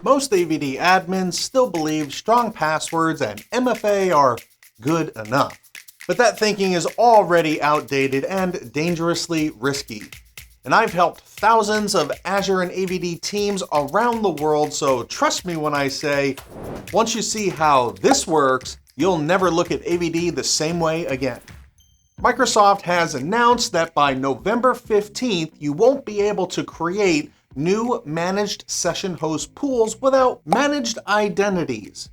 Most AVD admins still believe strong passwords and MFA are good enough. But that thinking is already outdated and dangerously risky. And I've helped thousands of Azure and AVD teams around the world, so trust me when I say, once you see how this works, you'll never look at AVD the same way again. Microsoft has announced that by November 15th, you won't be able to create new managed session host pools without managed identities.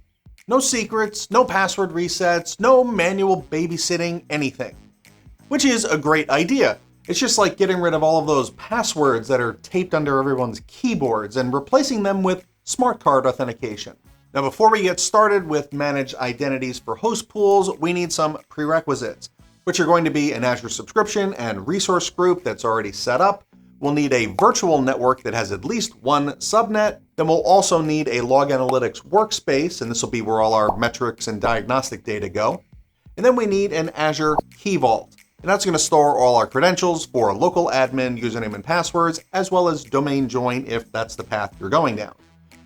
No secrets, no password resets, no manual babysitting, anything. Which is a great idea. It's just like getting rid of all of those passwords that are taped under everyone's keyboards and replacing them with smart card authentication. Now, before we get started with managed identities for host pools, we need some prerequisites, which are going to be an Azure subscription and resource group that's already set up. We'll need a virtual network that has at least one subnet. Then we'll also need a log analytics workspace, and this will be where all our metrics and diagnostic data go. And then we need an Azure Key Vault, and that's going to store all our credentials for local admin, username and passwords, as well as domain join if that's the path you're going down.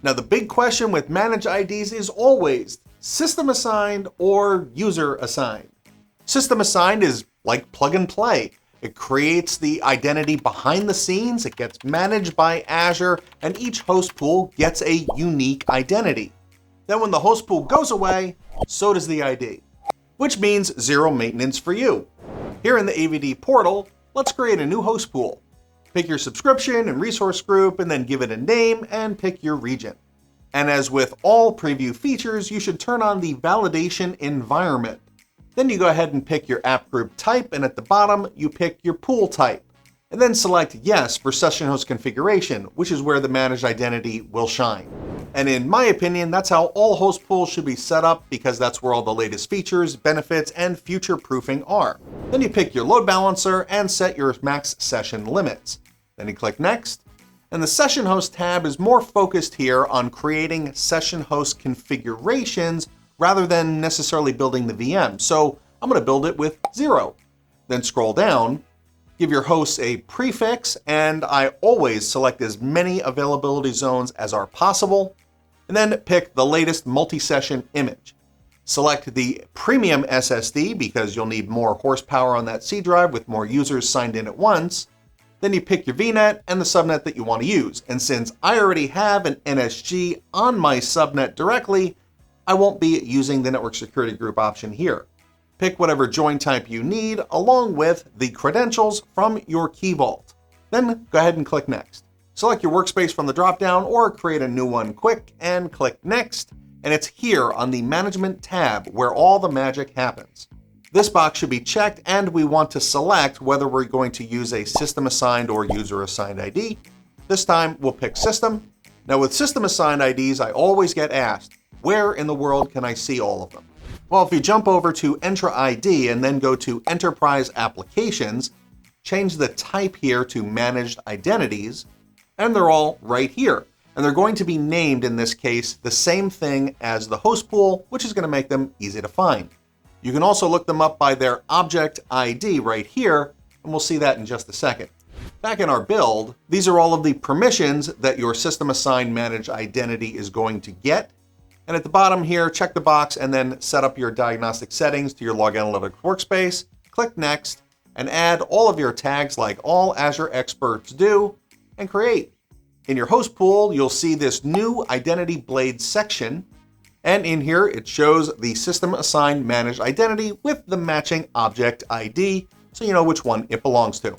Now, the big question with managed IDs is always system assigned or user assigned. System assigned is like plug and play. It creates the identity behind the scenes, it gets managed by Azure, and each host pool gets a unique identity. Then when the host pool goes away, so does the ID, which means zero maintenance for you. Here in the AVD portal, let's create a new host pool. Pick your subscription and resource group, and then give it a name and pick your region. And as with all preview features, you should turn on the validation environment. Then you go ahead and pick your app group type, and at the bottom, you pick your pool type. And then select Yes for session host configuration, which is where the managed identity will shine. And in my opinion, that's how all host pools should be set up, because that's where all the latest features, benefits, and future proofing are. Then you pick your load balancer and set your max session limits. Then you click Next. And the Session Host tab is more focused here on creating session host configurations rather than necessarily building the VM. So I'm going to build it with 0. Then scroll down, give your hosts a prefix, and I always select as many availability zones as are possible, and then pick the latest multi-session image. Select the premium SSD because you'll need more horsepower on that C drive with more users signed in at once. Then you pick your VNet and the subnet that you want to use. And since I already have an NSG on my subnet directly, I won't be using the network security group option here. Pick whatever join type you need along with the credentials from your Key Vault. Then go ahead and click Next. Select your workspace from the dropdown or create a new one quick and click Next. And it's here on the Management tab where all the magic happens. This box should be checked, and we want to select whether we're going to use a system assigned or user assigned ID. This time we'll pick System. Now with system assigned IDs, I always get asked, where in the world can I see all of them? Well, if you jump over to Entra ID and then go to Enterprise Applications, change the type here to Managed Identities, and they're all right here. And they're going to be named, in this case, the same thing as the host pool, which is going to make them easy to find. You can also look them up by their object ID right here, and we'll see that in just a second. Back in our build, these are all of the permissions that your system assigned managed identity is going to get. And at the bottom here, check the box and then set up your diagnostic settings to your log analytics workspace, click Next, and add all of your tags like all Azure experts do, and create. In your host pool, you'll see this new Identity Blade section. And in here, it shows the system assigned managed identity with the matching object ID, so you know which one it belongs to.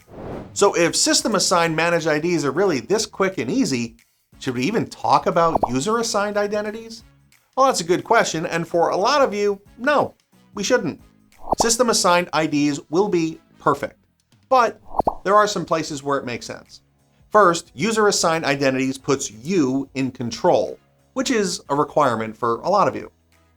So if system assigned managed IDs are really this quick and easy, should we even talk about user assigned identities? Well, that's a good question, and for a lot of you, no, we shouldn't. System assigned IDs will be perfect, but there are some places where it makes sense. First, user assigned identities puts you in control, which is a requirement for a lot of you.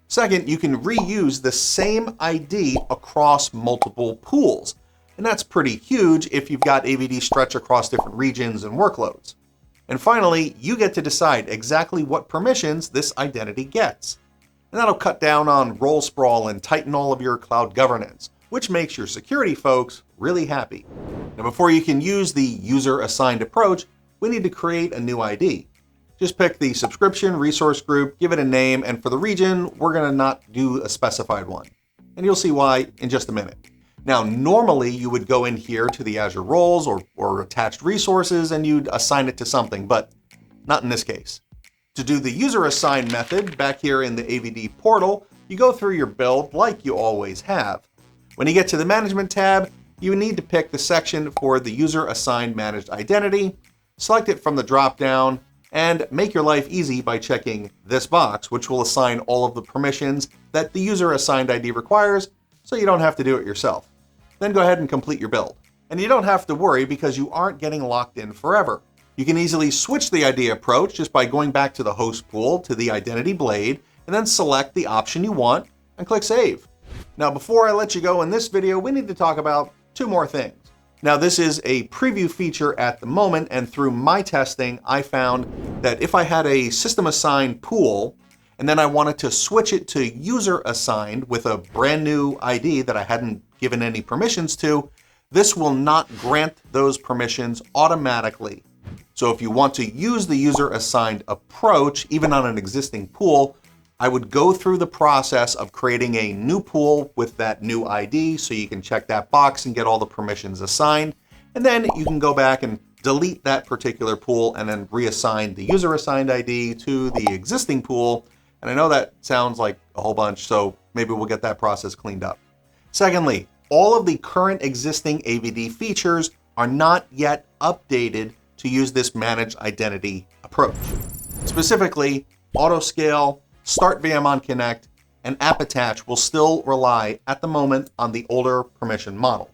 Second, you can reuse the same ID across multiple pools, and that's pretty huge if you've got AVD stretch across different regions and workloads. And finally, you get to decide exactly what permissions this identity gets. And that'll cut down on role sprawl and tighten all of your cloud governance, which makes your security folks really happy. Now, before you can use the user assigned approach, we need to create a new ID. Just pick the subscription resource group, give it a name, and for the region, we're going to not do a specified one. And you'll see why in just a minute. Now, normally you would go in here to the Azure roles or attached resources and you'd assign it to something, but not in this case. To do the user assign method back here in the AVD portal, you go through your build like you always have. When you get to the management tab, you need to pick the section for the user assigned managed identity, select it from the drop-down, and make your life easy by checking this box, which will assign all of the permissions that the user assigned ID requires, so you don't have to do it yourself. Then go ahead and complete your build. And you don't have to worry because you aren't getting locked in forever. You can easily switch the ID approach just by going back to the host pool to the identity blade, and then select the option you want and click Save. Now, before I let you go in this video, we need to talk about two more things. Now, this is a preview feature at the moment, and through my testing, I found that if I had a system assigned pool, and then I wanted to switch it to user assigned with a brand new ID that I hadn't given any permissions to, this will not grant those permissions automatically. So if you want to use the user assigned approach, even on an existing pool, I would go through the process of creating a new pool with that new ID so you can check that box and get all the permissions assigned. And then you can go back and delete that particular pool and then reassign the user assigned ID to the existing pool. And I know that sounds like a whole bunch, so maybe we'll get that process cleaned up. Secondly, all of the current existing AVD features are not yet updated to use this managed identity approach. Specifically, autoscale, Start VM on Connect, and app attach will still rely at the moment on the older permission model,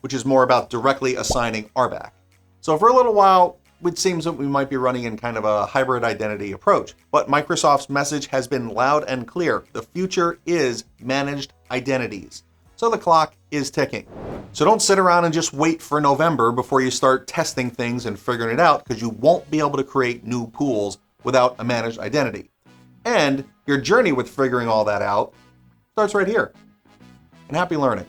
which is more about directly assigning RBAC. So for a little while, it seems that we might be running in kind of a hybrid identity approach, but Microsoft's message has been loud and clear. The future is managed identities. So the clock is ticking. So don't sit around and just wait for November before you start testing things and figuring it out, because you won't be able to create new pools without a managed identity. And your journey with figuring all that out starts right here. And happy learning.